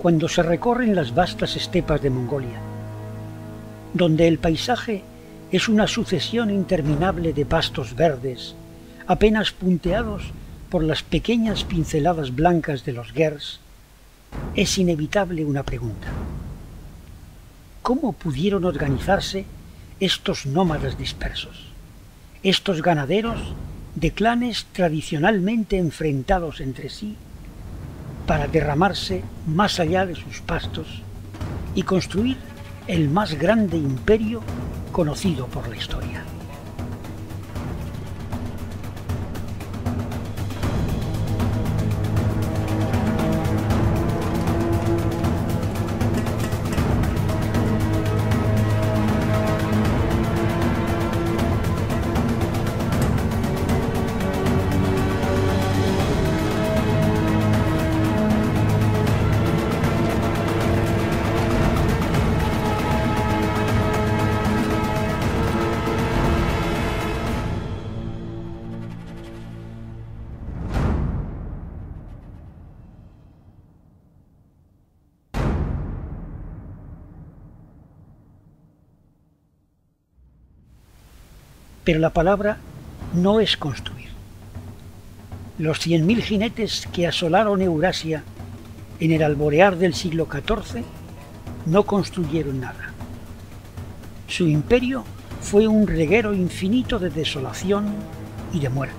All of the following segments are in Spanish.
cuando se recorren las vastas estepas de Mongolia, donde el paisaje es una sucesión interminable de pastos verdes, apenas punteados por las pequeñas pinceladas blancas de los gers, es inevitable una pregunta. ¿Cómo pudieron organizarse estos nómadas dispersos, estos ganaderos de clanes tradicionalmente enfrentados entre sí, para derramarse más allá de sus pastos y construir el más grande imperio conocido por la historia? Pero la palabra no es construir. Los 100.000 jinetes que asolaron Eurasia en el alborear del siglo XIV no construyeron nada. Su imperio fue un reguero infinito de desolación y de muerte.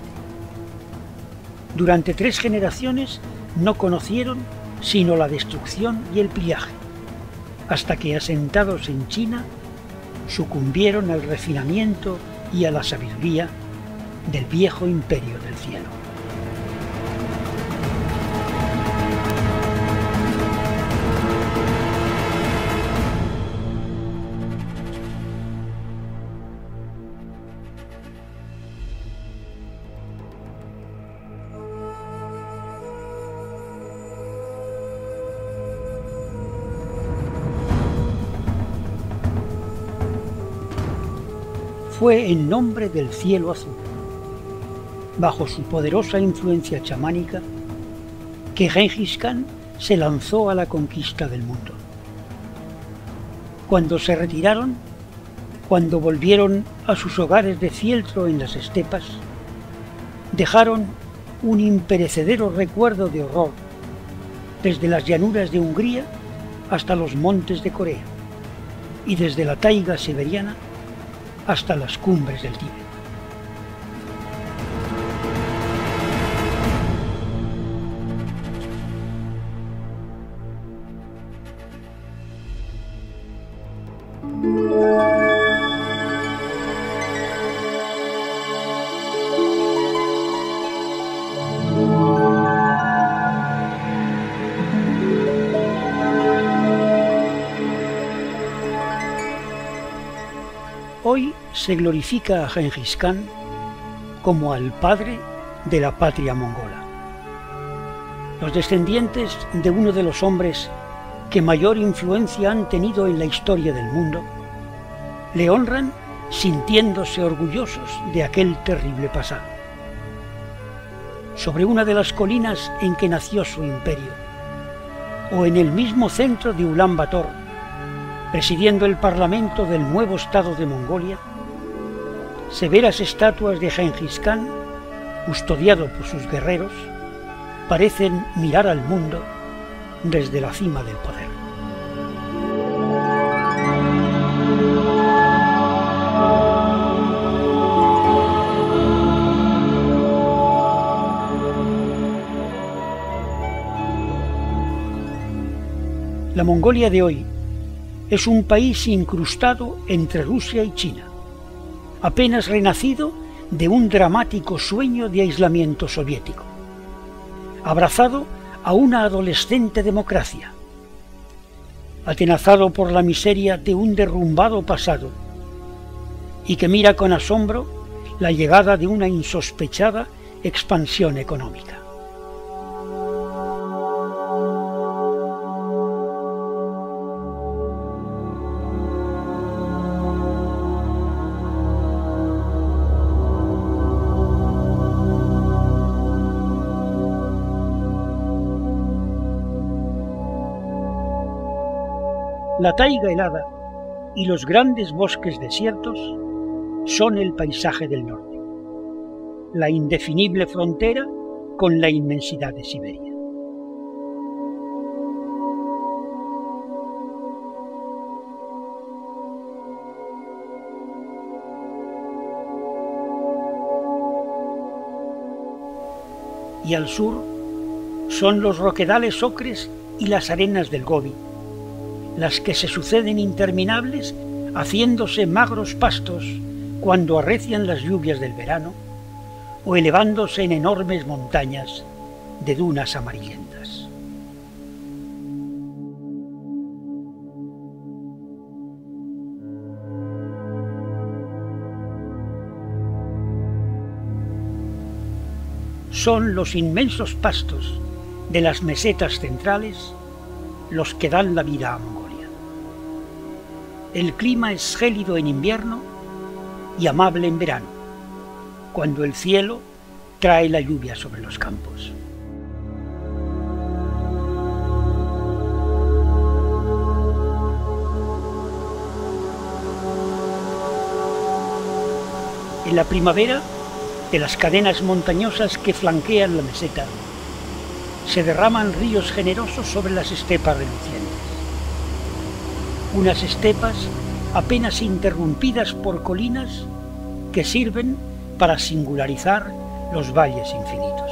Durante 3 generaciones no conocieron sino la destrucción y el pillaje, hasta que, asentados en China, sucumbieron al refinamiento y a la sabiduría del viejo imperio del cielo. Fue en nombre del cielo azul, bajo su poderosa influencia chamánica, que Gengis Khan se lanzó a la conquista del mundo. Cuando se retiraron, cuando volvieron a sus hogares de fieltro en las estepas, dejaron un imperecedero recuerdo de horror, desde las llanuras de Hungría hasta los montes de Corea, y desde la taiga siberiana hasta las cumbres del Tíbet. Hoy se glorifica a Gengis Khan como al padre de la patria mongola. Los descendientes de uno de los hombres que mayor influencia han tenido en la historia del mundo le honran sintiéndose orgullosos de aquel terrible pasado. Sobre una de las colinas en que nació su imperio, o en el mismo centro de Ulan Bator, presidiendo el parlamento del nuevo estado de Mongolia, severas estatuas de Gengis Khan, custodiado por sus guerreros, parecen mirar al mundo desde la cima del poder. La Mongolia de hoy es un país incrustado entre Rusia y China, apenas renacido de un dramático sueño de aislamiento soviético, abrazado a una adolescente democracia, atenazado por la miseria de un derrumbado pasado, y que mira con asombro la llegada de una insospechada expansión económica. La taiga helada y los grandes bosques desiertos son el paisaje del norte, la indefinible frontera con la inmensidad de Siberia. Y al sur son los roquedales ocres y las arenas del Gobi, las que se suceden interminables, haciéndose magros pastos cuando arrecian las lluvias del verano o elevándose en enormes montañas de dunas amarillentas. Son los inmensos pastos de las mesetas centrales los que dan la vida a Mongolia. El clima es gélido en invierno y amable en verano, cuando el cielo trae la lluvia sobre los campos. En la primavera, de las cadenas montañosas que flanquean la meseta, se derraman ríos generosos sobre las estepas relucientes. Unas estepas apenas interrumpidas por colinas que sirven para singularizar los valles infinitos.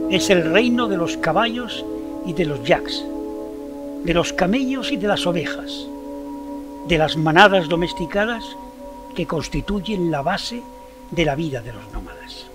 Es el reino de los caballos y de los yaks, de los camellos y de las ovejas, de las manadas domesticadas que constituyen la base de la vida de los nómadas.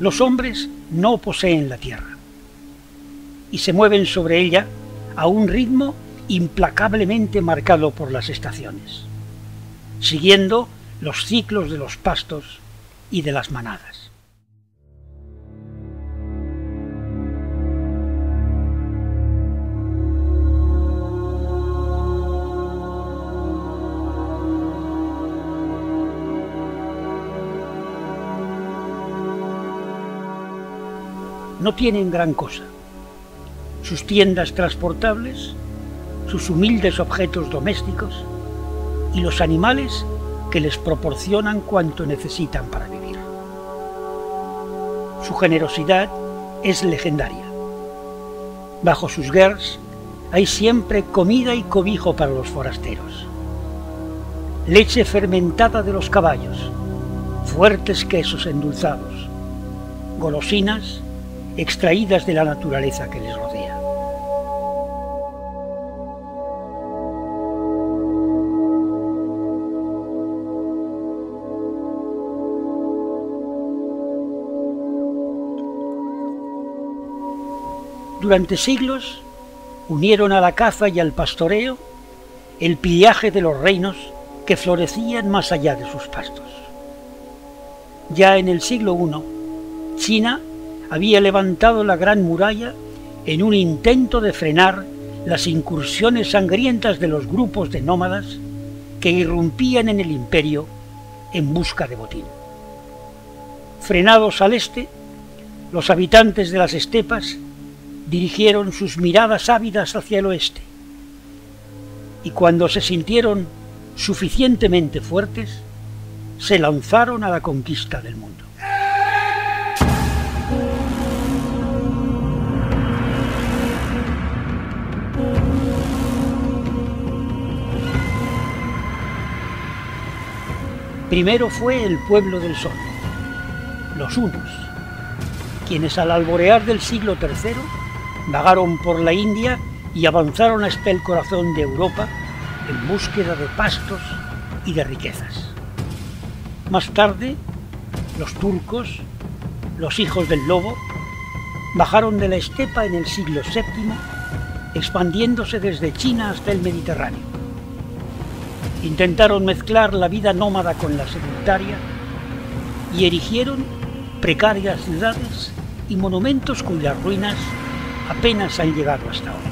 Los hombres no poseen la tierra y se mueven sobre ella a un ritmo implacablemente marcado por las estaciones, siguiendo los ciclos de los pastos y de las manadas. No tienen gran cosa. Sus tiendas transportables, sus humildes objetos domésticos y los animales que les proporcionan cuanto necesitan para vivir. Su generosidad es legendaria. Bajo sus gers hay siempre comida y cobijo para los forasteros. Leche fermentada de los caballos, fuertes quesos endulzados, golosinas extraídas de la naturaleza que les rodea. Durante siglos unieron a la caza y al pastoreo el pillaje de los reinos que florecían más allá de sus pastos. Ya en el siglo I, China había levantado la Gran Muralla en un intento de frenar las incursiones sangrientas de los grupos de nómadas que irrumpían en el imperio en busca de botín. Frenados al este, los habitantes de las estepas dirigieron sus miradas ávidas hacia el oeste, y cuando se sintieron suficientemente fuertes, se lanzaron a la conquista del mundo. Primero fue el pueblo del sol, los hunos, quienes al alborear del siglo III vagaron por la India y avanzaron hasta el corazón de Europa en búsqueda de pastos y de riquezas. Más tarde, los turcos, los hijos del lobo, bajaron de la estepa en el siglo VII, expandiéndose desde China hasta el Mediterráneo, Intentaron mezclar la vida nómada con la sedentaria y erigieron precarias ciudades y monumentos cuyas ruinas apenas han llegado hasta ahora.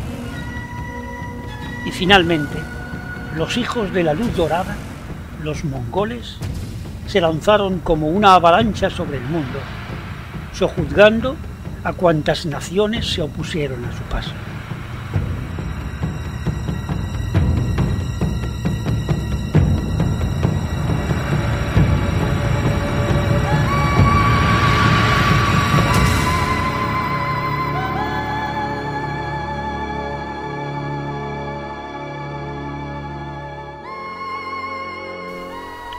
Y finalmente, los hijos de la luz dorada, los mongoles, se lanzaron como una avalancha sobre el mundo, sojuzgando a cuantas naciones se opusieron a su paso.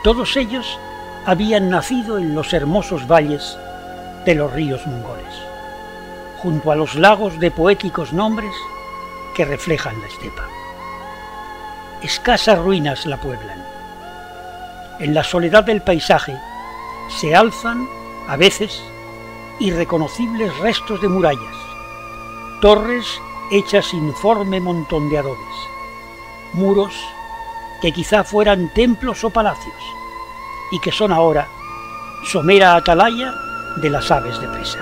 Todos ellos habían nacido en los hermosos valles de los ríos mongoles, junto a los lagos de poéticos nombres que reflejan la estepa. Escasas ruinas la pueblan. En la soledad del paisaje se alzan, a veces, irreconocibles restos de murallas, torres hechas informe montón de adobes, muros que quizá fueran templos o palacios, y que son ahora somera atalaya de las aves de presa.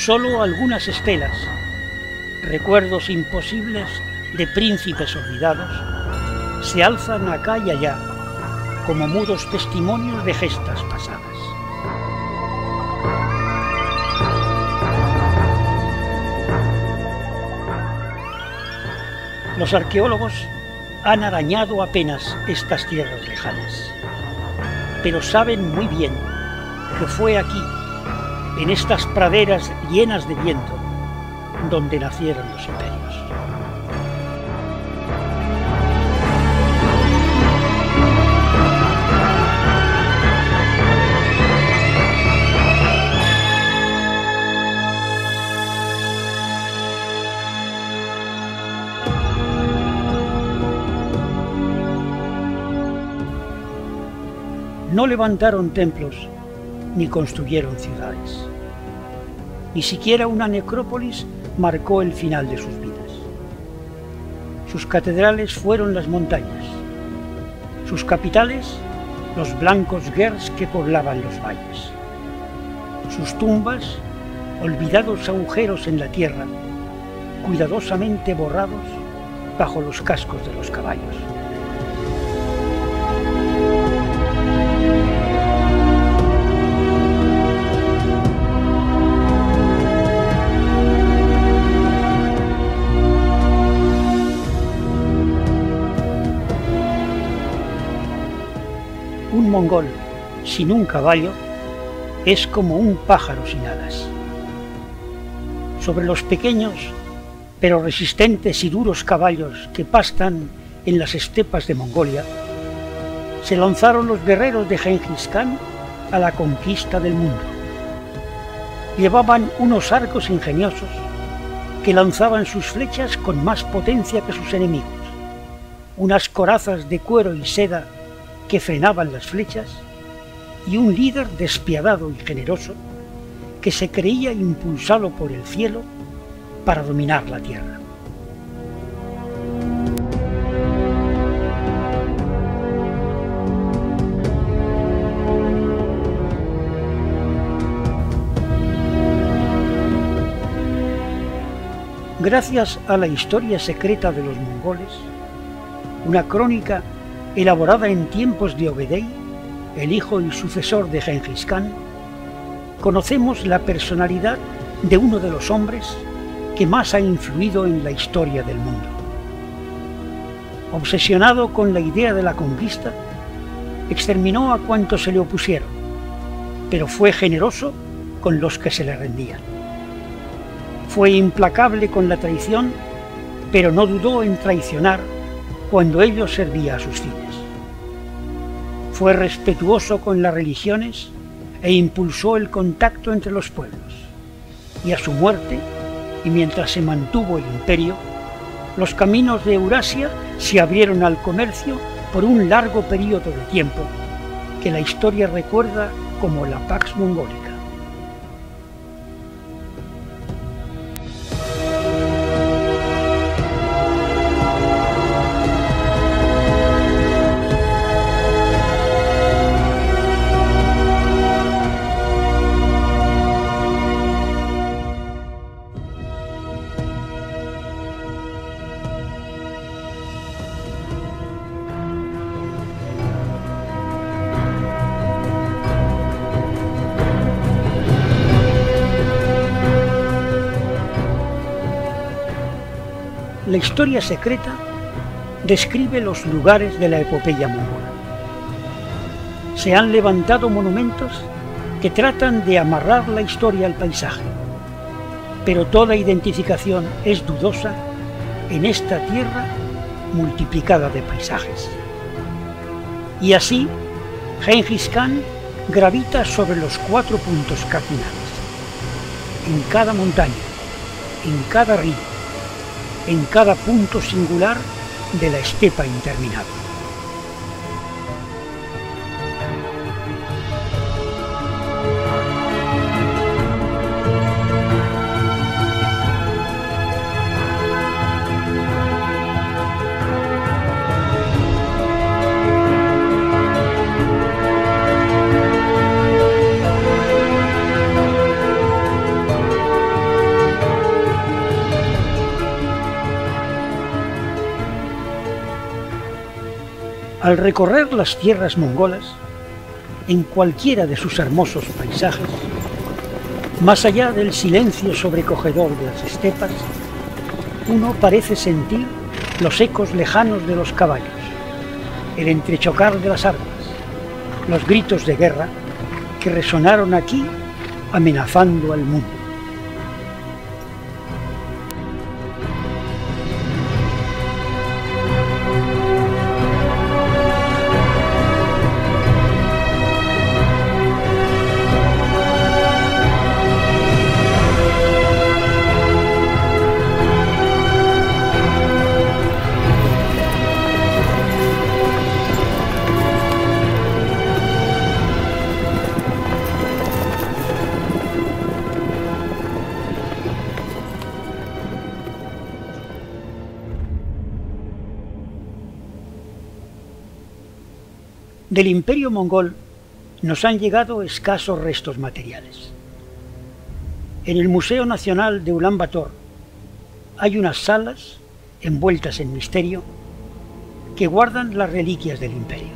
Solo algunas estelas, recuerdos imposibles de príncipes olvidados, se alzan acá y allá como mudos testimonios de gestas pasadas. Los arqueólogos han arañado apenas estas tierras lejanas, pero saben muy bien que fue aquí, en estas praderas llenas de viento, donde nacieron los imperios. No levantaron templos ni construyeron ciudades. Ni siquiera una necrópolis marcó el final de sus vidas. Sus catedrales fueron las montañas, sus capitales los blancos gers que poblaban los valles, sus tumbas olvidados agujeros en la tierra, cuidadosamente borrados bajo los cascos de los caballos. Un mongol sin un caballo es como un pájaro sin alas. Sobre los pequeños pero resistentes y duros caballos que pastan en las estepas de Mongolia, se lanzaron los guerreros de Gengis Khan a la conquista del mundo. Llevaban unos arcos ingeniosos que lanzaban sus flechas con más potencia que sus enemigos, unas corazas de cuero y seda que frenaban las flechas, y un líder despiadado y generoso que se creía impulsado por el cielo para dominar la tierra. Gracias a la historia secreta de los mongoles, una crónica elaborada en tiempos de Ogedei, el hijo y sucesor de Gengis Khan, conocemos la personalidad de uno de los hombres que más ha influido en la historia del mundo. Obsesionado con la idea de la conquista, exterminó a cuantos se le opusieron, pero fue generoso con los que se le rendían. Fue implacable con la traición, pero no dudó en traicionar cuando ello servía a sus fines. Fue respetuoso con las religiones e impulsó el contacto entre los pueblos. Y a su muerte, y mientras se mantuvo el imperio, los caminos de Eurasia se abrieron al comercio por un largo periodo de tiempo que la historia recuerda como la Pax Mongolica. La historia secreta describe los lugares de la epopeya mongola. Se han levantado monumentos que tratan de amarrar la historia al paisaje, pero toda identificación es dudosa en esta tierra multiplicada de paisajes. Y así, Gengis Khan gravita sobre los 4 puntos cardinales. En cada montaña, en cada río, en cada punto singular de la estepa interminable. Al recorrer las tierras mongolas, en cualquiera de sus hermosos paisajes, más allá del silencio sobrecogedor de las estepas, uno parece sentir los ecos lejanos de los caballos, el entrechocar de las armas, los gritos de guerra que resonaron aquí amenazando al mundo. Del imperio mongol nos han llegado escasos restos materiales. En el Museo Nacional de Ulan Bator hay unas salas envueltas en misterio que guardan las reliquias del imperio.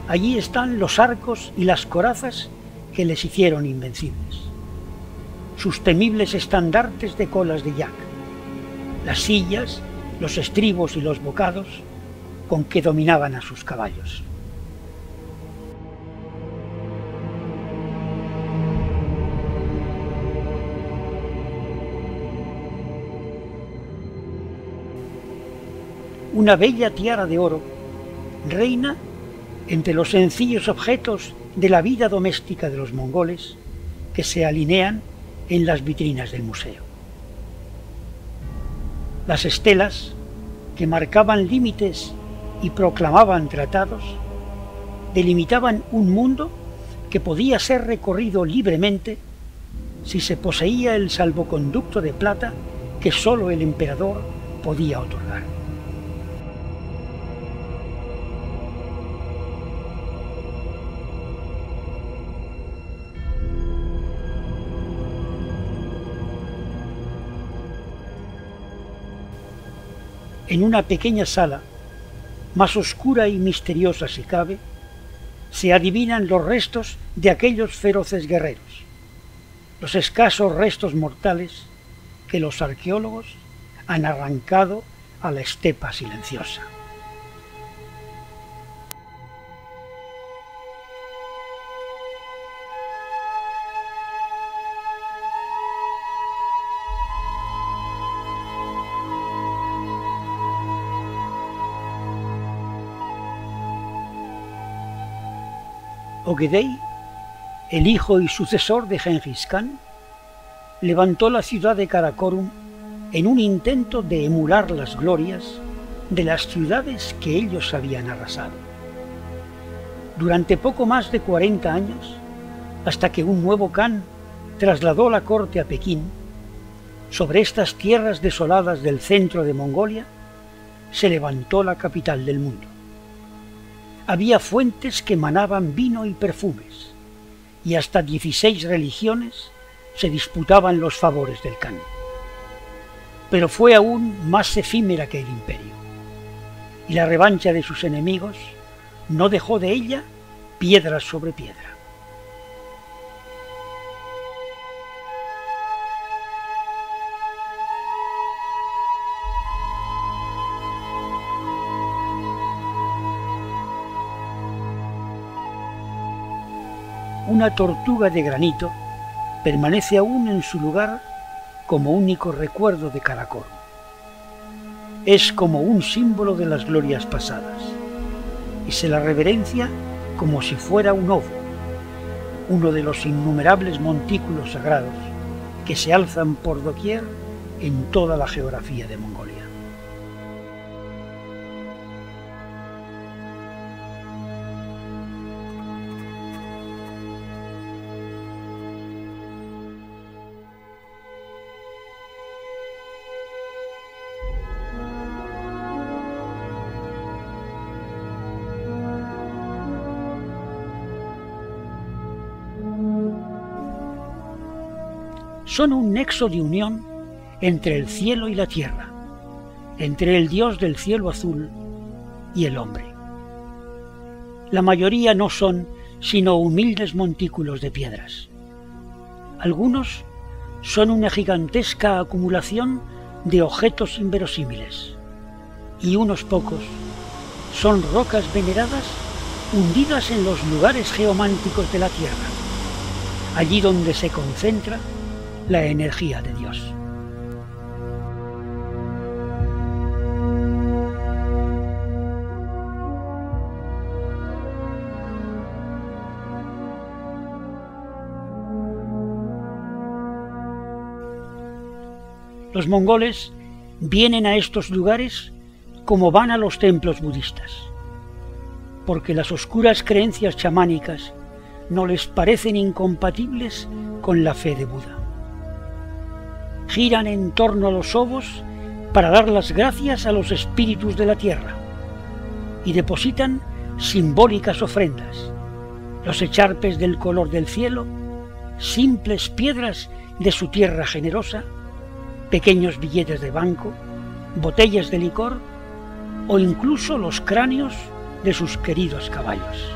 Allí están los arcos y las corazas que les hicieron invencibles, sus temibles estandartes de colas de yak, las sillas, los estribos y los bocados con que dominaban a sus caballos. Una bella tiara de oro reina entre los sencillos objetos de la vida doméstica de los mongoles que se alinean en las vitrinas del museo. Las estelas que marcaban límites y proclamaban tratados, delimitaban un mundo que podía ser recorrido libremente si se poseía el salvoconducto de plata que sólo el emperador podía otorgar. En una pequeña sala, más oscura y misteriosa si cabe, se adivinan los restos de aquellos feroces guerreros, los escasos restos mortales que los arqueólogos han arrancado a la estepa silenciosa. Ogedei, el hijo y sucesor de Gengis Khan, levantó la ciudad de Karakorum en un intento de emular las glorias de las ciudades que ellos habían arrasado. Durante poco más de 40 años, hasta que un nuevo Khan trasladó la corte a Pekín, sobre estas tierras desoladas del centro de Mongolia, se levantó la capital del mundo. Había fuentes que emanaban vino y perfumes, y hasta 16 religiones se disputaban los favores del Khan. Pero fue aún más efímera que el imperio, y la revancha de sus enemigos no dejó de ella piedra sobre piedra. Una tortuga de granito permanece aún en su lugar como único recuerdo de Karakorum. Es como un símbolo de las glorias pasadas, y se la reverencia como si fuera un ovo, uno de los innumerables montículos sagrados que se alzan por doquier en toda la geografía de Mongolia. Son un nexo de unión entre el cielo y la tierra, entre el dios del cielo azul y el hombre. La mayoría no son sino humildes montículos de piedras. Algunos son una gigantesca acumulación de objetos inverosímiles, y unos pocos son rocas veneradas hundidas en los lugares geománticos de la tierra, allí donde se concentra la energía de Dios. Los mongoles vienen a estos lugares como van a los templos budistas, porque las oscuras creencias chamánicas no les parecen incompatibles con la fe de Buda. Giran en torno a los ovos para dar las gracias a los espíritus de la tierra y depositan simbólicas ofrendas, los echarpes del color del cielo, simples piedras de su tierra generosa, pequeños billetes de banco, botellas de licor o incluso los cráneos de sus queridos caballos.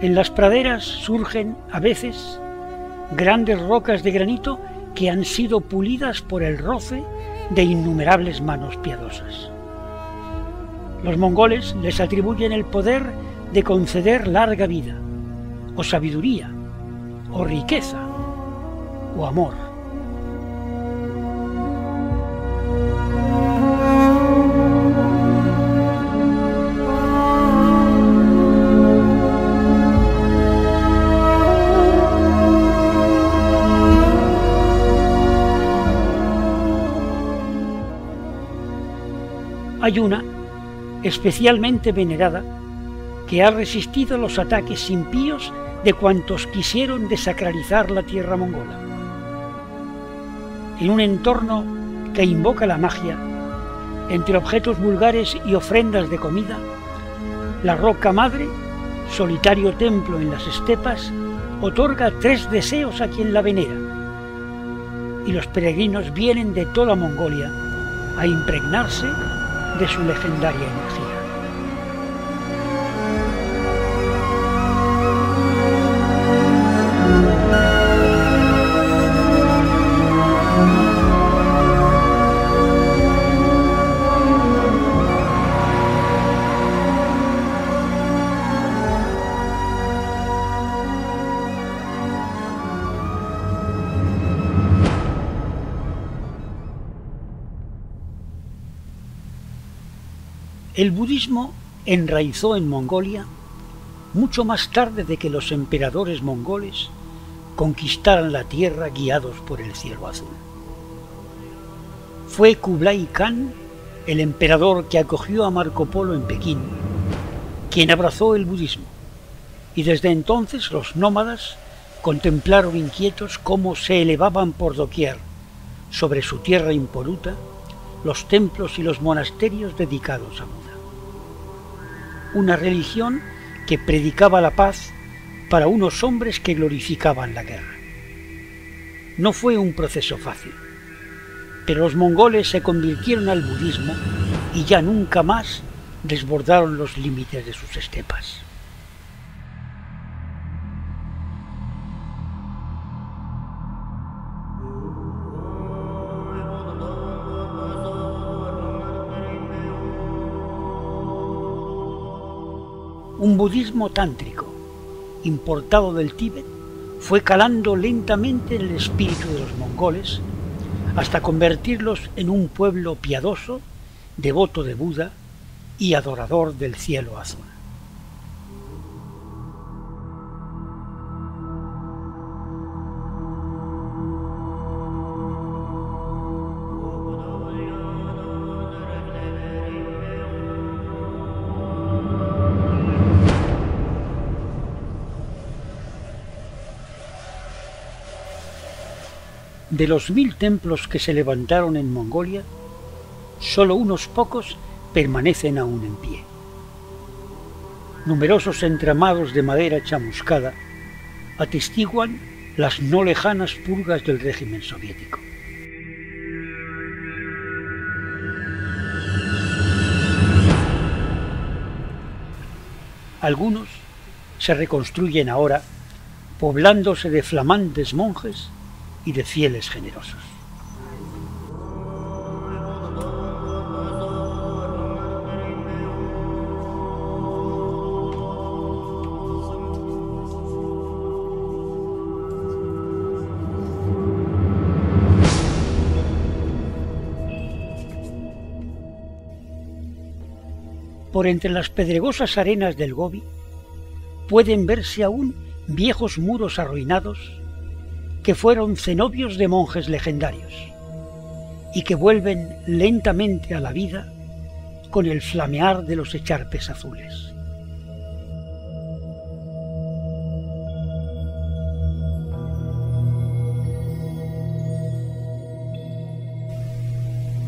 En las praderas surgen, a veces, grandes rocas de granito que han sido pulidas por el roce de innumerables manos piadosas. Los mongoles les atribuyen el poder de conceder larga vida, o sabiduría, o riqueza, o amor. Hay una, especialmente venerada, que ha resistido los ataques impíos de cuantos quisieron desacralizar la tierra mongola. en un entorno que invoca la magia, entre objetos vulgares y ofrendas de comida, la roca madre, solitario templo en las estepas, otorga 3 deseos a quien la venera, y los peregrinos vienen de toda Mongolia a impregnarse de su legendaria energía. El budismo enraizó en Mongolia mucho más tarde de que los emperadores mongoles conquistaran la tierra guiados por el cielo azul. Fue Kublai Khan, el emperador que acogió a Marco Polo en Pekín, quien abrazó el budismo, y desde entonces los nómadas contemplaron inquietos cómo se elevaban por doquier, sobre su tierra impoluta, los templos y los monasterios dedicados a Buda. Una religión que predicaba la paz para unos hombres que glorificaban la guerra. No fue un proceso fácil, pero los mongoles se convirtieron al budismo y ya nunca más desbordaron los límites de sus estepas. Un budismo tántrico, importado del Tíbet, fue calando lentamente en el espíritu de los mongoles hasta convertirlos en un pueblo piadoso, devoto de Buda y adorador del cielo azul. De los 1000 templos que se levantaron en Mongolia, solo unos pocos permanecen aún en pie. Numerosos entramados de madera chamuscada atestiguan las no lejanas purgas del régimen soviético. Algunos se reconstruyen ahora, poblándose de flamantes monjes y de fieles generosos. Por entre las pedregosas arenas del Gobi pueden verse aún viejos muros arruinados que fueron cenobios de monjes legendarios y que vuelven lentamente a la vida con el flamear de los echarpes azules.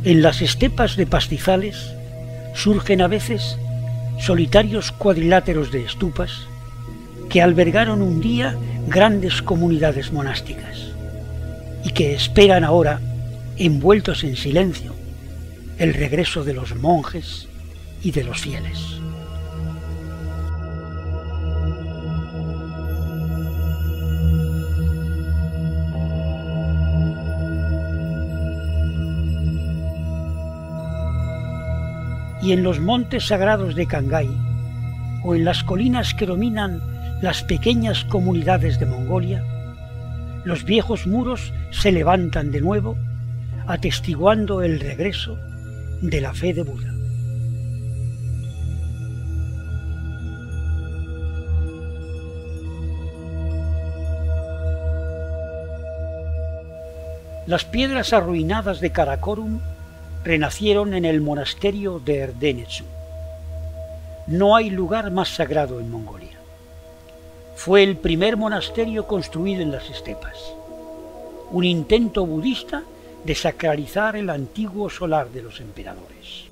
En las estepas de pastizales surgen a veces solitarios cuadriláteros de estupas que albergaron un día grandes comunidades monásticas y que esperan ahora, envueltos en silencio, el regreso de los monjes y de los fieles. Y en los montes sagrados de Cangai, o en las colinas que dominan las pequeñas comunidades de Mongolia, los viejos muros se levantan de nuevo, atestiguando el regreso de la fe de Buda. Las piedras arruinadas de Karakorum renacieron en el monasterio de Erdenetsu. No hay lugar más sagrado en Mongolia. Fue el primer monasterio construido en las estepas, un intento budista de sacralizar el antiguo solar de los emperadores.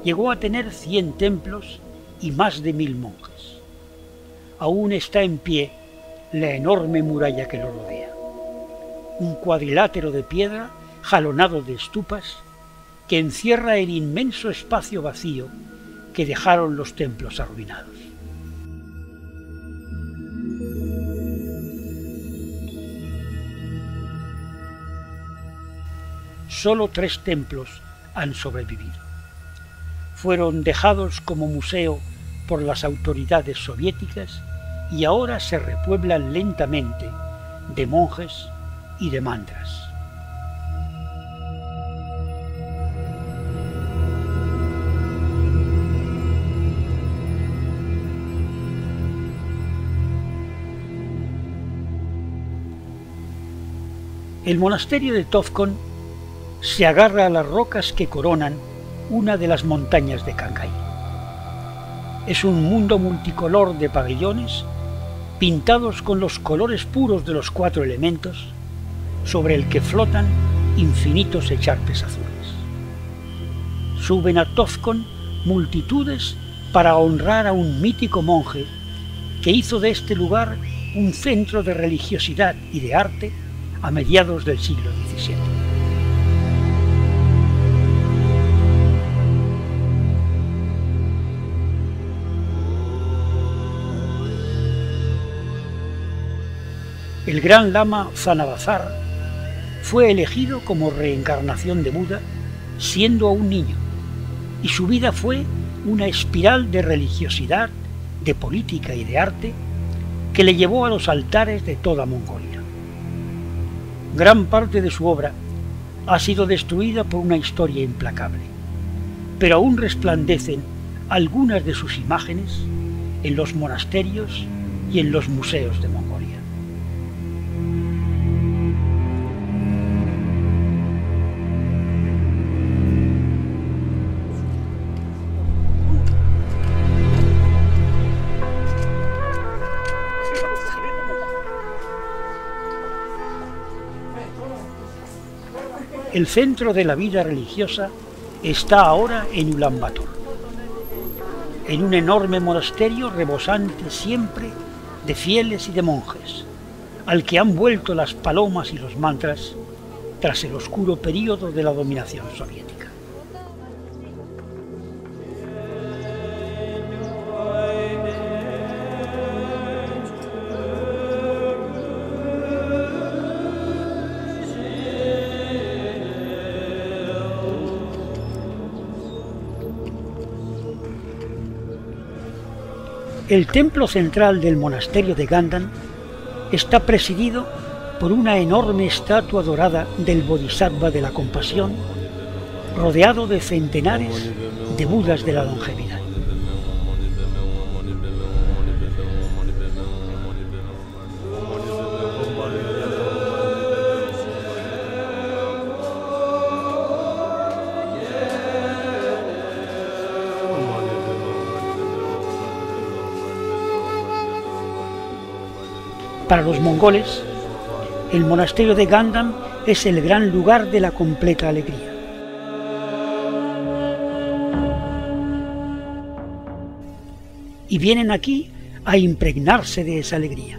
Llegó a tener 100 templos y más de 1000 monjes. Aún está en pie la enorme muralla que lo rodea, un cuadrilátero de piedra jalonado de estupas que encierra el inmenso espacio vacío que dejaron los templos arruinados. Solo 3 templos han sobrevivido. Fueron dejados como museo por las autoridades soviéticas y ahora se repueblan lentamente de monjes y de mantras. El monasterio de Tofkon se agarra a las rocas que coronan una de las montañas de Cangai. Es un mundo multicolor de pabellones pintados con los colores puros de los 4 elementos, sobre el que flotan infinitos echarpes azules. Suben a Tofkon multitudes para honrar a un mítico monje que hizo de este lugar un centro de religiosidad y de arte a mediados del siglo XVII. El gran lama Zanabazar fue elegido como reencarnación de Buda siendo aún niño, y su vida fue una espiral de religiosidad, de política y de arte que le llevó a los altares de toda Mongolia. Gran parte de su obra ha sido destruida por una historia implacable, pero aún resplandecen algunas de sus imágenes en los monasterios y en los museos de Mongolia. El centro de la vida religiosa está ahora en Ulan Bator, en un enorme monasterio rebosante siempre de fieles y de monjes, al que han vuelto las palomas y los mantras tras el oscuro período de la dominación soviética. El templo central del monasterio de Gandan está presidido por una enorme estatua dorada del Bodhisattva de la compasión, rodeado de centenares de Budas de la longevidad. Para los mongoles, el monasterio de Gandan es el gran lugar de la completa alegría. Y vienen aquí a impregnarse de esa alegría.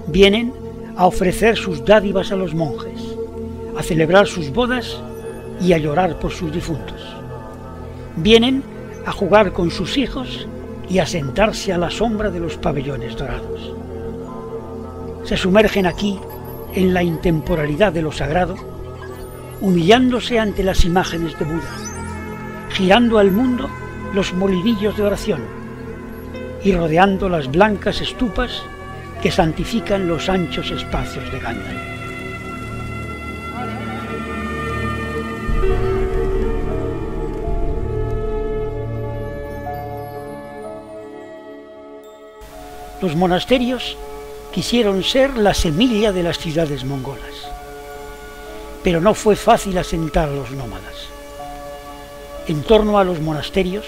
Vienen a ofrecer sus dádivas a los monjes, a celebrar sus bodas y a llorar por sus difuntos. Vienen a jugar con sus hijos y a sentarse a la sombra de los pabellones dorados. Se sumergen aquí en la intemporalidad de lo sagrado, humillándose ante las imágenes de Buda, girando al mundo los molinillos de oración y rodeando las blancas estupas que santifican los anchos espacios de Gandan. Los monasterios quisieron ser la semilla de las ciudades mongolas, pero no fue fácil asentar a los nómadas. En torno a los monasterios,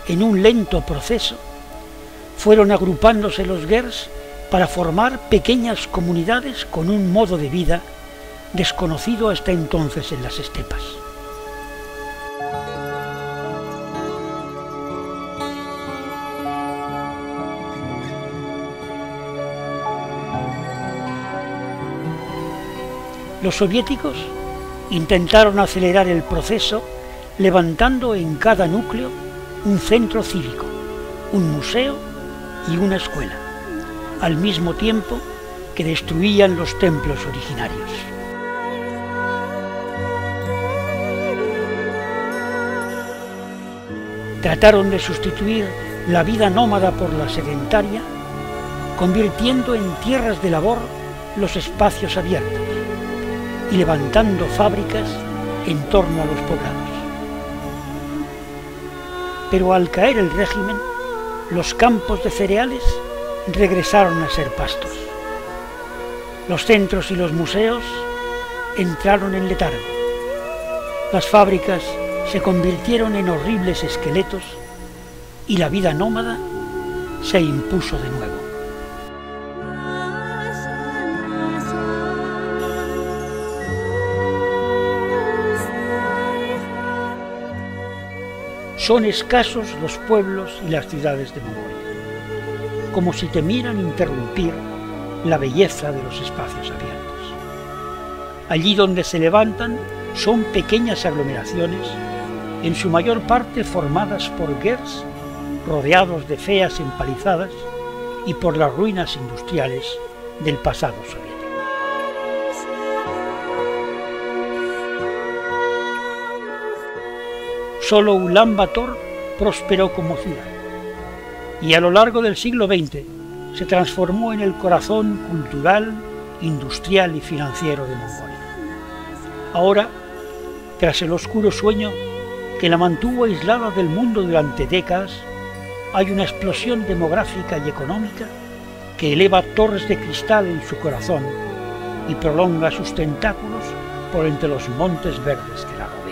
en un lento proceso, fueron agrupándose los gers para formar pequeñas comunidades con un modo de vida desconocido hasta entonces en las estepas. Los soviéticos intentaron acelerar el proceso levantando en cada núcleo un centro cívico, un museo y una escuela, al mismo tiempo que destruían los templos originarios. Trataron de sustituir la vida nómada por la sedentaria, convirtiendo en tierras de labor los espacios abiertos y levantando fábricas en torno a los poblados. Pero al caer el régimen, los campos de cereales regresaron a ser pastos. Los centros y los museos entraron en letargo. Las fábricas se convirtieron en horribles esqueletos y la vida nómada se impuso de nuevo. Son escasos los pueblos y las ciudades de Mongolia, como si temieran interrumpir la belleza de los espacios abiertos. Allí donde se levantan son pequeñas aglomeraciones, en su mayor parte formadas por gers rodeados de feas empalizadas y por las ruinas industriales del pasado soviético. Solo Ulan Bator prosperó como ciudad y a lo largo del siglo XX se transformó en el corazón cultural, industrial y financiero de Mongolia. Ahora, tras el oscuro sueño que la mantuvo aislada del mundo durante décadas, hay una explosión demográfica y económica que eleva torres de cristal en su corazón y prolonga sus tentáculos por entre los montes verdes que la rodean.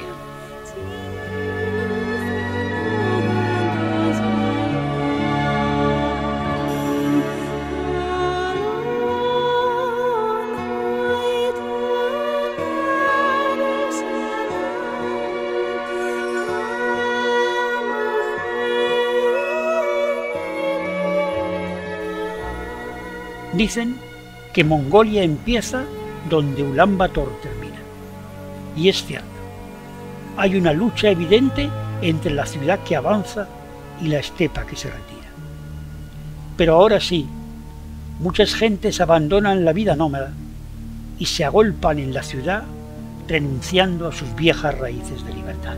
Dicen que Mongolia empieza donde Ulan Bator termina. Y es cierto, hay una lucha evidente entre la ciudad que avanza y la estepa que se retira. Pero ahora sí, muchas gentes abandonan la vida nómada y se agolpan en la ciudad renunciando a sus viejas raíces de libertad.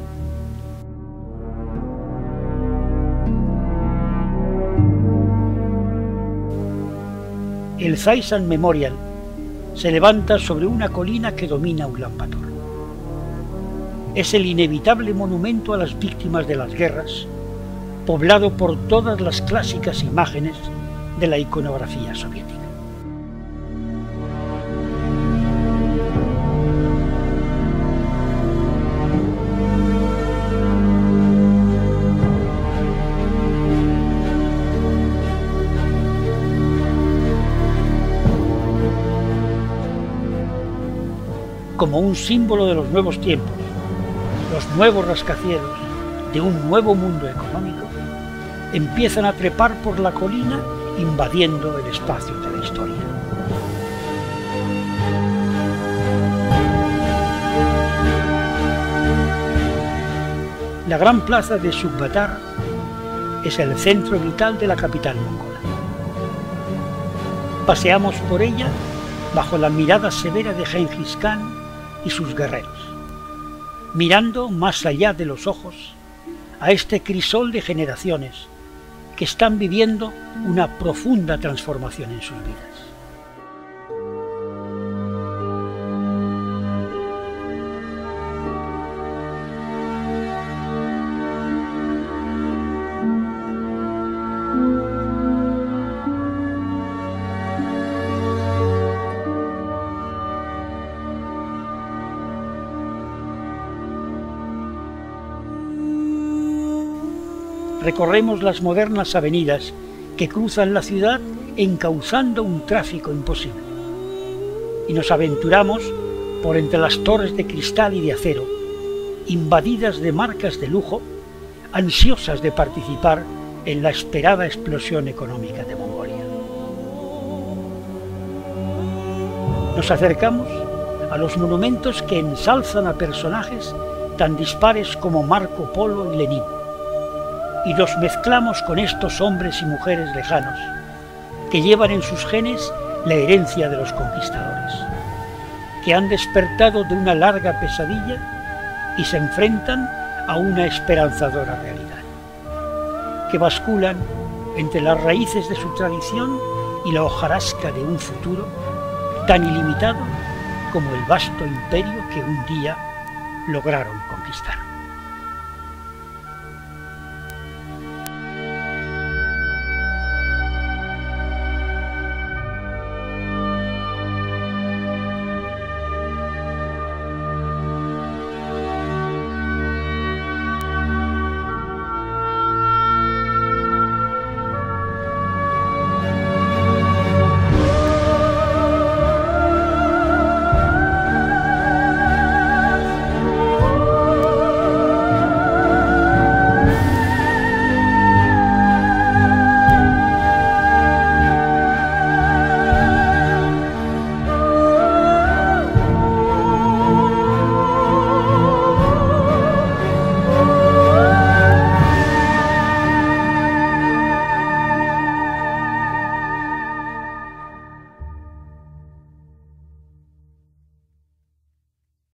El Zaisan Memorial se levanta sobre una colina que domina Ulan Bator. Es el inevitable monumento a las víctimas de las guerras, poblado por todas las clásicas imágenes de la iconografía soviética. Como un símbolo de los nuevos tiempos, los nuevos rascacielos de un nuevo mundo económico empiezan a trepar por la colina invadiendo el espacio de la historia. La gran plaza de Sukbatar es el centro vital de la capital mongola. Paseamos por ella bajo la mirada severa de Genghis Khan y sus guerreros, mirando más allá de los ojos a este crisol de generaciones que están viviendo una profunda transformación en sus vidas. recorremos las modernas avenidas que cruzan la ciudad encauzando un tráfico imposible. Y nos aventuramos por entre las torres de cristal y de acero, invadidas de marcas de lujo, ansiosas de participar en la esperada explosión económica de Mongolia. Nos acercamos a los monumentos que ensalzan a personajes tan dispares como Marco Polo y Lenin, y nos mezclamos con estos hombres y mujeres lejanos, que llevan en sus genes la herencia de los conquistadores, que han despertado de una larga pesadilla y se enfrentan a una esperanzadora realidad, que basculan entre las raíces de su tradición y la hojarasca de un futuro tan ilimitado como el vasto imperio que un día lograron conquistar.